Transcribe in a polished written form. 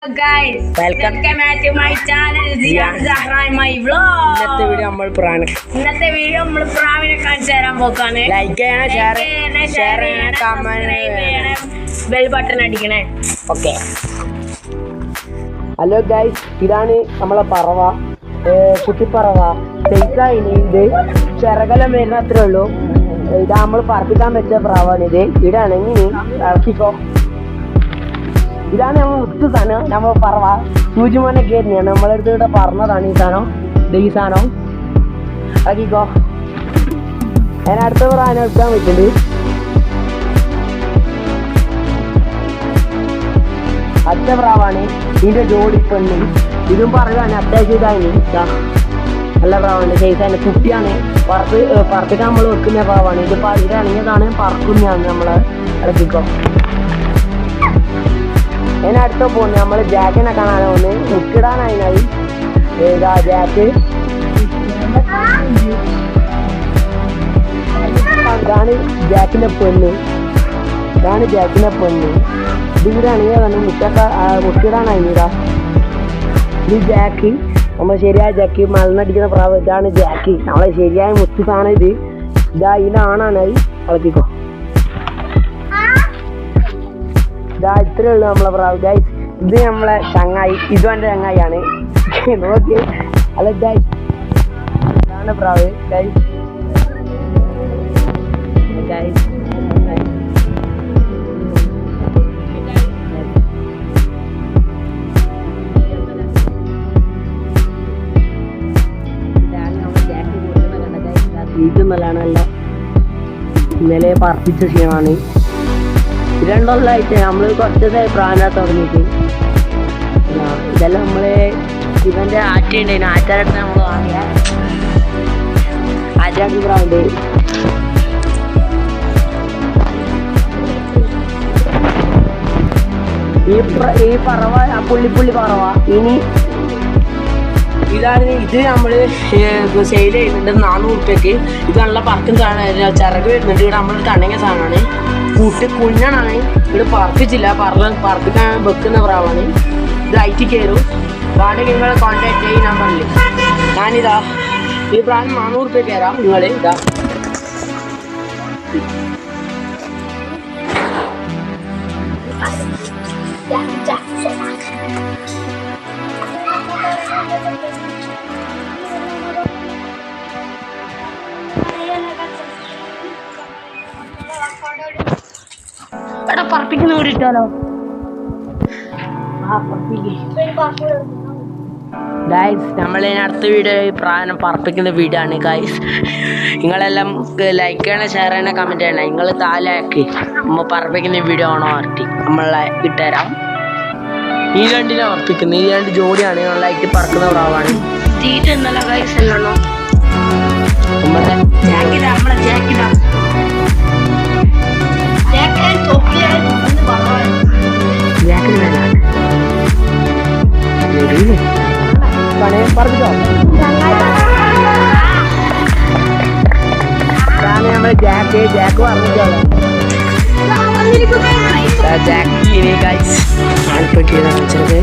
Guys, welcome to my channel. My vlog. ഇന്നത്തെ video നമ്മൾ പ്രാവിനെ കാണിച്ചു തരാൻ പോക്കാണ്. ലൈക്ക് ചെയ്യണം, ഷെയർ ചെയ്യണം, കമന്റ് ചെയ്യണം, ബെൽ ബട്ടൺ അടിക്കണേ. ഓക്കെ. ഹലോ ഗൈസ്, ഇതാണ് നമ്മളെ പറവ, കുട്ടിപ്പറവ. സൈസായിന് ഇത് ചിറകലം വരുന്ന അത്രേ ഉള്ളൂ. ഇതാ നമ്മൾ പറപ്പിക്കാൻ വെച്ച പ്രാവാണിത്. ഇടാണെങ്കിൽ ഇറക്കിക്കോ. ഇതാണ് നമ്മൾ മുത്ത് സാധനം, നമ്മൾ പറവ സൂചിമോനൊക്കെ ആയിരുന്നാണ് നമ്മളെടുത്ത് ഇവിടെ പറഞ്ഞതാണ് ഈ സാധനം. ഈ സാധനം ഇറക്കിക്കോ. ഞാൻ അടുത്ത പ്രാവിനെ എടുക്കാൻ പറ്റുന്നുണ്ട്. അടുത്ത പ്രാവാണ് ഇതിന്റെ ജോഡി പെണ്ണ്. ഇതും പറയുകയാണ് അത്യാവശ്യം ഇതായി നല്ല പ്രാവാണ്. സൈസാണ്, കുട്ടിയാണ്. പറപ്പിക്കാൻ നമ്മൾ വെക്കുന്ന പ്രാവാണ്. ഇത് ഇറങ്ങിയതാണ്, പറക്കുന്നതാണ്. നമ്മളെ ഇറക്കിക്കോ. ഞാൻ അടുത്ത പോകുന്നു. നമ്മൾ ജാക്കിനെ കാണാനോ ഒന്ന് മുക്കിടാനായി. ഏതാ ജാക്ക്? ഇതാണ് ജാക്കിന്റെ പെണ്ണ്. ഇതാണ് ജാക്കിന്റെ പെണ്ണ്. ഇതിവിടാണെങ്കിൽ മുക്കിടാനായി. ഇതാ ഇത് ജാക്ക്, നമ്മൾ ശരിയായ ജാക്ക്, മലനടിക്കുന്ന പ്രാവ്. ഇതാണ് ജാക്ക്, നമ്മളെ ശരിയായ മുത്ത് സാധനം. ഇതാ ഇതിനാണായി. ഇളക്കിക്കോ. ഇതാ ഇത്രേ ഉള്ളൂ നമ്മളെ പ്രാവ് ഗൈസ്. ഇത് നമ്മളെ ചങ്ങായി, ഇതും എൻ്റെ ചങ്ങായിയാണ്. നോക്കി അല്ല ഗൈസ്, ഇതാണ് പ്രാവ് ഗൈസ്. ഗൈസ് ഇത് നല്ലതാണല്ല. ഇന്നലെ പറപ്പിച്ച ക്ഷീണമാണ്. രണ്ടൊല്ലായിട്ട് നമ്മൾ കുറച്ച് പ്രാണ തുടങ്ങിയിട്ട്. ഇതെല്ലാം നമ്മള് ഇവന്റെ ആറ്റുണ്ടായിരുന്നു. ആറ്റാരടുത്ത് നമ്മൾ വാങ്ങിയ ആറ്റാക്കി പ്രാവുണ്ട്. ഈ പറവ പുള്ളിപ്പുള്ളി പറവ. ഇനി ഇതാണ്, ഇത് നമ്മള് സെയിൽ ചെയ്യുന്നുണ്ട് 400 രൂപയ്ക്ക്. ഇത് നല്ല പറക്കും സാധനം, ചിറക് വരുന്നുണ്ട്. ഇവിടെ നമ്മൾ കണങ്ങിയ സാധനമാണ്. കുഞ്ഞാണ്. ഇവിടെ പറപ്പിച്ചില്ല, പറപ്പിക്കാൻ വെക്കുന്ന പ്രാവാണ്. ഇത് ഐറ്റി കയറും. വേണമെങ്കിൽ നിങ്ങളെ കോൺടാക്ട് ചെയ്യും നമ്പറിൽ. ഞാനിതാ ഈ പ്രാവശ്യം 400 രൂപ കയറാം. നിങ്ങൾ ഇതാ എടാ പറപ്പിക്കുന്ന കൂടി ഇട്ടാലോ? ഗൈസ്, നമ്മൾ അടുത്ത വീഡിയോ പ്രായം പറപ്പിക്കുന്ന വീഡിയോ ആണ് ഗൈസ്. നിങ്ങളെല്ലാം ലൈക്ക് ചെയ്യണം, ഷെയർ ചെയ്യണം, കമൻറ്റ് ചെയ്യണം. നിങ്ങൾ താലാക്കി നമ്മൾ പറപ്പിക്കുന്ന വീഡിയോ ആണോ ആർട്ടി നമ്മളെ ഇട്ടുതരാം. ഈ രണ്ടിനെ പറപ്പിക്കുന്നത്, ഈ രണ്ട് ജോഡിയാണ് നമ്മളായിട്ട് പറക്കുന്ന പ്രാവാണ്. തീറ്റ എന്നല്ല ഗൈസ്, അല്ലണോ നമ്മളെ ജാക്കിത, നമ്മളെ ജാക്കിത പറഞ്ഞോ. നമ്മള് ജാക്ക് പറഞ്ഞോ. ജാക്കി